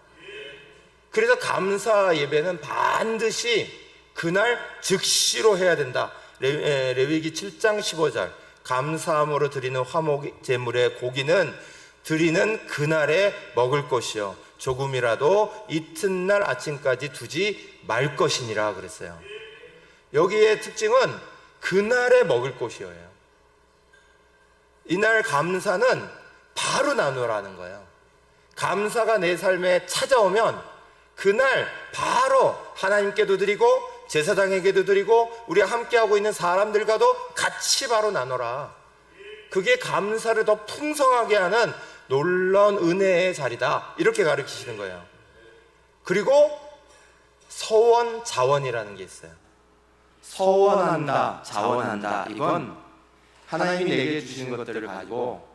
그래서 감사 예배는 반드시 그날 즉시로 해야 된다. 레위기 7장 15절, 감사함으로 드리는 화목 제물의 고기는 드리는 그날에 먹을 것이요 조금이라도 이튿날 아침까지 두지 말 것이니라 그랬어요. 여기의 특징은 그날에 먹을 것이에요. 이날 감사는 바로 나누라는 거예요. 감사가 내 삶에 찾아오면 그날 바로 하나님께도 드리고 제사장에게도 드리고 우리가 함께하고 있는 사람들과도 같이 바로 나눠라. 그게 감사를 더 풍성하게 하는 놀라운 은혜의 자리다, 이렇게 가르치시는 거예요. 그리고 서원 자원이라는 게 있어요. 서원한다, 자원한다. 이건 하나님이 내게 주신 것들을 가지고,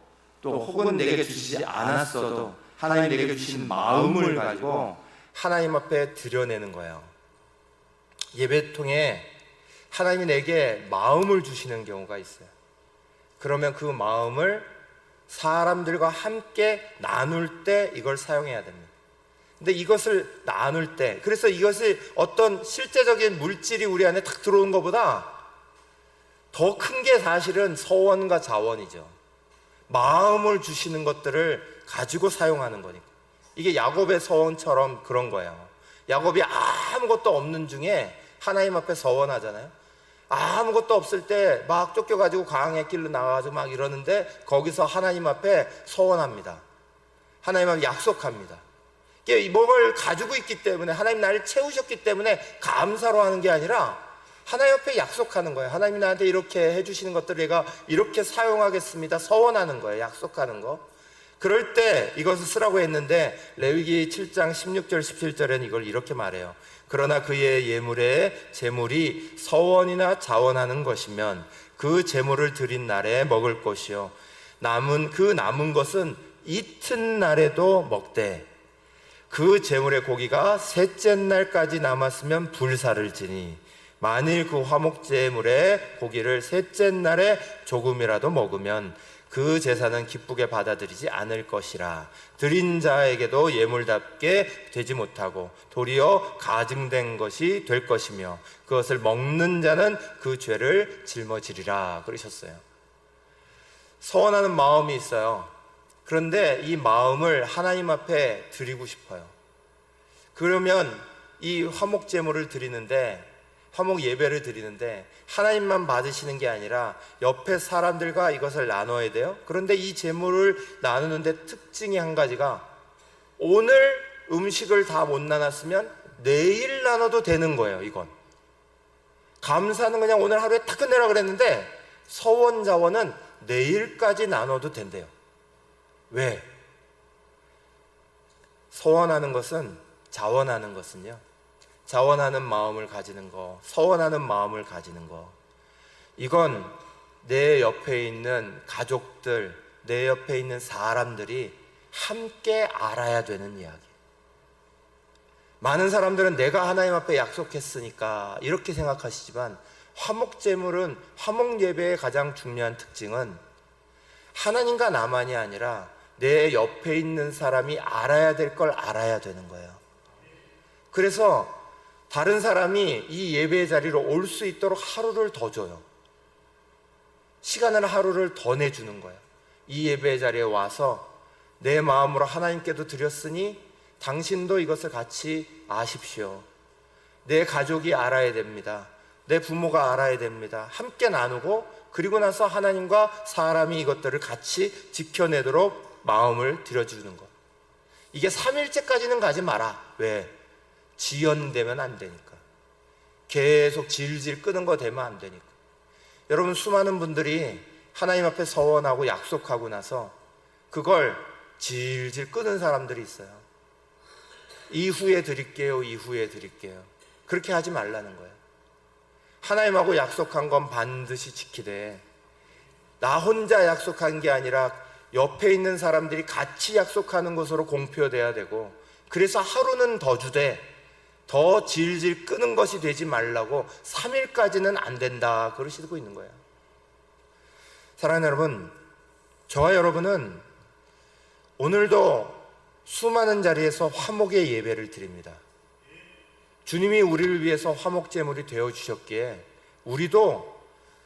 또 혹은 내게 주시지 않았어도 하나님이 내게 주신 마음을 가지고 하나님 앞에 드려내는 거예요. 예배 통해 하나님이 내게 마음을 주시는 경우가 있어요. 그러면 그 마음을 사람들과 함께 나눌 때 이걸 사용해야 됩니다. 근데 이것을 나눌 때, 그래서 이것을 어떤 실제적인 물질이 우리 안에 딱 들어오는 것보다 더 큰 게 사실은 서원과 자원이죠. 마음을 주시는 것들을 가지고 사용하는 거니까. 이게 야곱의 서원처럼 그런 거예요. 야곱이 아무것도 없는 중에 하나님 앞에 서원하잖아요. 아무것도 없을 때 막 쫓겨가지고 광야의 길로 나가가지고 막 이러는데 거기서 하나님 앞에 서원합니다. 하나님 앞에 약속합니다. 이게 뭘 가지고 있기 때문에, 하나님 나를 채우셨기 때문에 감사로 하는 게 아니라 하나님 앞에 약속하는 거예요. 하나님이 나한테 이렇게 해주시는 것들을 내가 이렇게 사용하겠습니다. 서원하는 거예요. 약속하는 거. 그럴 때 이것을 쓰라고 했는데 레위기 7장 16절 17절에는 이걸 이렇게 말해요. 그러나 그의 예물에 제물이 서원이나 자원하는 것이면 그 제물을 드린 날에 먹을 것이요 남은 것은 이튿날에도 먹되 그 제물의 고기가 셋째 날까지 남았으면 불사를 지니 만일 그 화목 제물의 고기를 셋째 날에 조금이라도 먹으면 그 제사는 기쁘게 받아들이지 않을 것이라. 드린 자에게도 예물답게 되지 못하고 도리어 가증된 것이 될 것이며 그것을 먹는 자는 그 죄를 짊어지리라 그러셨어요. 서원하는 마음이 있어요. 그런데 이 마음을 하나님 앞에 드리고 싶어요. 그러면 이 화목 제물을 드리는데, 화목 예배를 드리는데 하나님만 받으시는 게 아니라 옆에 사람들과 이것을 나눠야 돼요. 그런데 이 제물을 나누는데 특징이 한 가지가, 오늘 음식을 다 못 나눴으면 내일 나눠도 되는 거예요. 이건 감사는 그냥 오늘 하루에 다 끝내라 그랬는데 서원 자원은 내일까지 나눠도 된대요. 왜? 서원하는 것은, 자원하는 것은요, 자원하는 마음을 가지는 거, 서원하는 마음을 가지는 거, 이건 내 옆에 있는 가족들, 내 옆에 있는 사람들이 함께 알아야 되는 이야기. 많은 사람들은 내가 하나님 앞에 약속했으니까 이렇게 생각하시지만, 화목제물은, 화목예배의 가장 중요한 특징은 하나님과 나만이 아니라 내 옆에 있는 사람이 알아야 될 걸 알아야 되는 거예요. 그래서 다른 사람이 이 예배의 자리로 올 수 있도록 하루를 더 줘요. 시간을 하루를 더 내주는 거예요. 이 예배의 자리에 와서 내 마음으로 하나님께도 드렸으니 당신도 이것을 같이 아십시오. 내 가족이 알아야 됩니다. 내 부모가 알아야 됩니다. 함께 나누고, 그리고 나서 하나님과 사람이 이것들을 같이 지켜내도록 마음을 들여주는 것. 이게 3일째까지는 가지 마라. 왜? 지연되면 안 되니까. 계속 질질 끄는 거 되면 안 되니까. 여러분, 수많은 분들이 하나님 앞에 서원하고 약속하고 나서 그걸 질질 끄는 사람들이 있어요. 이후에 드릴게요, 이후에 드릴게요. 그렇게 하지 말라는 거예요. 하나님하고 약속한 건 반드시 지키되, 나 혼자 약속한 게 아니라 옆에 있는 사람들이 같이 약속하는 것으로 공표돼야 되고, 그래서 하루는 더 주되 더 질질 끄는 것이 되지 말라고 3일까지는 안 된다 그러시고 있는 거예요. 사랑하는 여러분, 저와 여러분은 오늘도 수많은 자리에서 화목의 예배를 드립니다. 주님이 우리를 위해서 화목제물이 되어주셨기에 우리도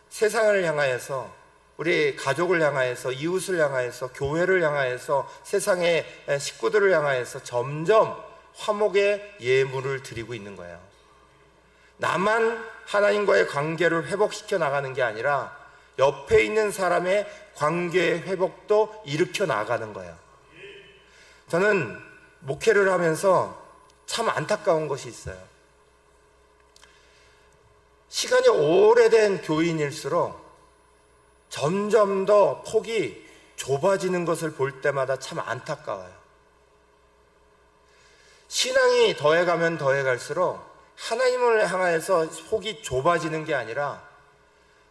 세상을 향하여서, 우리 가족을 향하여서, 이웃을 향하여서, 교회를 향하여서, 세상의 식구들을 향하여서 점점 화목의 예물을 드리고 있는 거예요. 나만 하나님과의 관계를 회복시켜 나가는 게 아니라 옆에 있는 사람의 관계의 회복도 일으켜 나가는 거예요. 저는 목회를 하면서 참 안타까운 것이 있어요. 시간이 오래된 교인일수록 점점 더 폭이 좁아지는 것을 볼 때마다 참 안타까워요. 신앙이 더해가면 더해갈수록 하나님을 향해서 폭이 좁아지는 게 아니라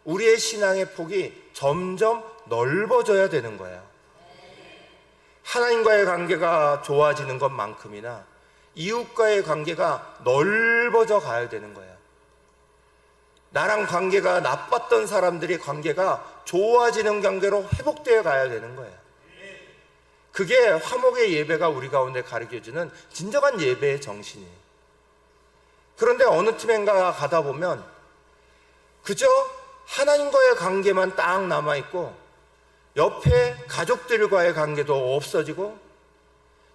우리의 신앙의 폭이 점점 넓어져야 되는 거예요. 하나님과의 관계가 좋아지는 것만큼이나 이웃과의 관계가 넓어져 가야 되는 거예요. 나랑 관계가 나빴던 사람들이 관계가 좋아지는 관계로 회복되어 가야 되는 거예요. 그게 화목의 예배가 우리 가운데 가르쳐주는 진정한 예배의 정신이에요. 그런데 어느 팀인가 가다 보면 그저 하나님과의 관계만 딱 남아있고 옆에 가족들과의 관계도 없어지고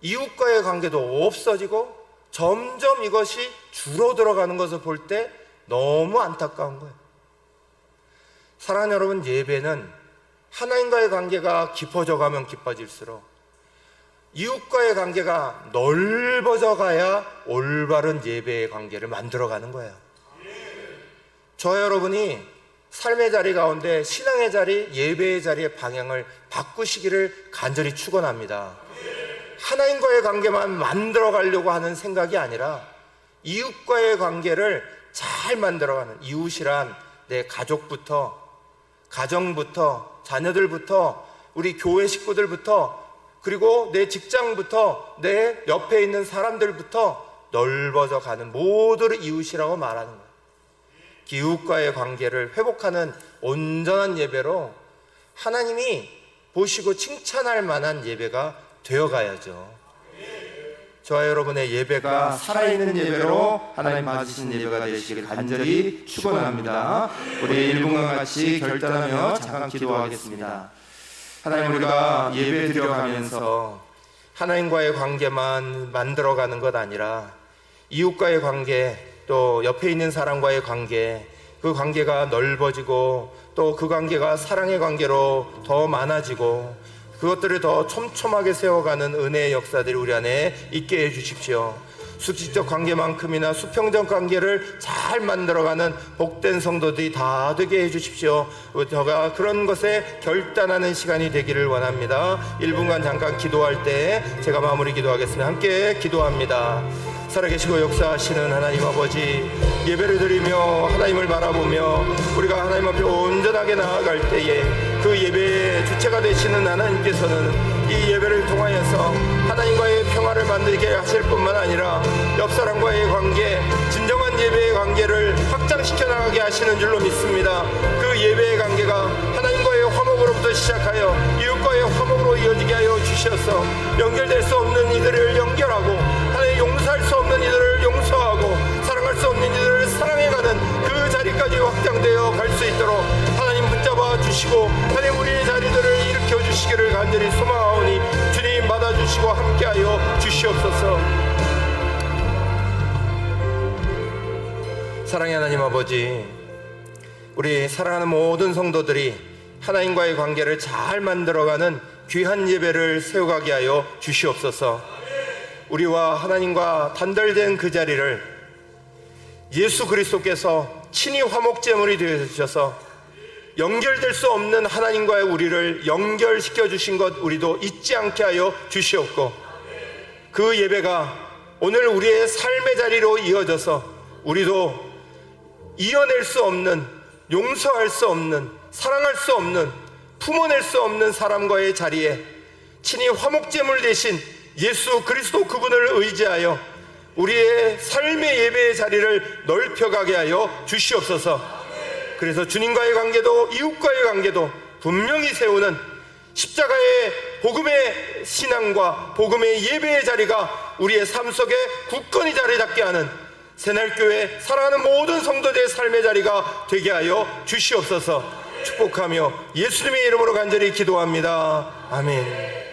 이웃과의 관계도 없어지고 점점 이것이 줄어들어가는 것을 볼 때 너무 안타까운 거예요. 사랑하는 여러분, 예배는 하나님과의 관계가 깊어져 가면 깊어질수록 이웃과의 관계가 넓어져 가야 올바른 예배의 관계를 만들어가는 거예요. 저 여러분이 삶의 자리 가운데 신앙의 자리, 예배의 자리의 방향을 바꾸시기를 간절히 축원합니다. 하나님과의 관계만 만들어 가려고 하는 생각이 아니라 이웃과의 관계를 잘 만들어가는, 이웃이란 내 가족부터, 가정부터, 자녀들부터, 우리 교회 식구들부터, 그리고 내 직장부터, 내 옆에 있는 사람들부터 넓어져 가는 모두를 이웃이라고 말하는 거예요. 이웃과의 관계를 회복하는 온전한 예배로 하나님이 보시고 칭찬할 만한 예배가 되어가야죠. 저와 여러분의 예배가 살아있는 예배로 하나님 받으신 예배가 되시길 간절히 축원합니다. 우리 1분간 같이 결단하며 잠깐 기도하겠습니다. 하나님, 우리가 예배 드려가면서 하나님과의 관계만 만들어가는 것 아니라 이웃과의 관계, 또 옆에 있는 사람과의 관계, 그 관계가 넓어지고 또 그 관계가 사랑의 관계로 더 많아지고 그것들을 더 촘촘하게 세워가는 은혜의 역사들이 우리 안에 있게 해주십시오. 수직적 관계만큼이나 수평적 관계를 잘 만들어가는 복된 성도들이 다 되게 해주십시오. 저가 그런 것에 결단하는 시간이 되기를 원합니다. 1분간 잠깐 기도할 때 제가 마무리 기도하겠습니다. 함께 기도합니다. 살아계시고 역사하시는 하나님 아버지, 예배를 드리며 하나님을 바라보며 우리가 하나님 앞에 온전하게 나아갈 때에 그 예배의 주체가 되시는 하나님께서는 이 예배를 통하여서 하나님과의 평화를 만들게 하실 뿐만 아니라 옆사람과의 관계, 진정한 예배의 관계를 확장시켜 나가게 하시는 줄로 믿습니다. 그 예배의 관계가 하나님과의 화목으로부터 시작하여 이웃과의 화목으로 이어지게 하여 주셔서 연결될 수 없는 이들을 연결하고 하나님 용서할 수 없는 이들을 용서하고 사랑할 수 없는 이들을 사랑해가는 그 자리까지 확장되어 갈 수 있도록 하나님 붙잡아 주시고 하나님 우리의 자리들을 일으켜 주시기를 간절히 소망하오니 주님 받아주시고 함께하여 주시옵소서. 사랑의 하나님 아버지, 우리 사랑하는 모든 성도들이 하나님과의 관계를 잘 만들어가는 귀한 예배를 세워가게 하여 주시옵소서. 우리와 하나님과 단절된 그 자리를 예수 그리스도께서 친히 화목제물이 되어주셔서 연결될 수 없는 하나님과의 우리를 연결시켜 주신 것 우리도 잊지 않게 하여 주시옵고, 그 예배가 오늘 우리의 삶의 자리로 이어져서 우리도 이어낼 수 없는, 용서할 수 없는, 사랑할 수 없는, 품어낼 수 없는 사람과의 자리에 친히 화목제물 대신 예수 그리스도 그분을 의지하여 우리의 삶의 예배의 자리를 넓혀가게 하여 주시옵소서. 그래서 주님과의 관계도 이웃과의 관계도 분명히 세우는 십자가의 복음의 신앙과 복음의 예배의 자리가 우리의 삶 속에 굳건히 자리 잡게 하는 새날교회 사랑하는 모든 성도들의 삶의 자리가 되게 하여 주시옵소서. 축복하며 예수님의 이름으로 간절히 기도합니다. 아멘.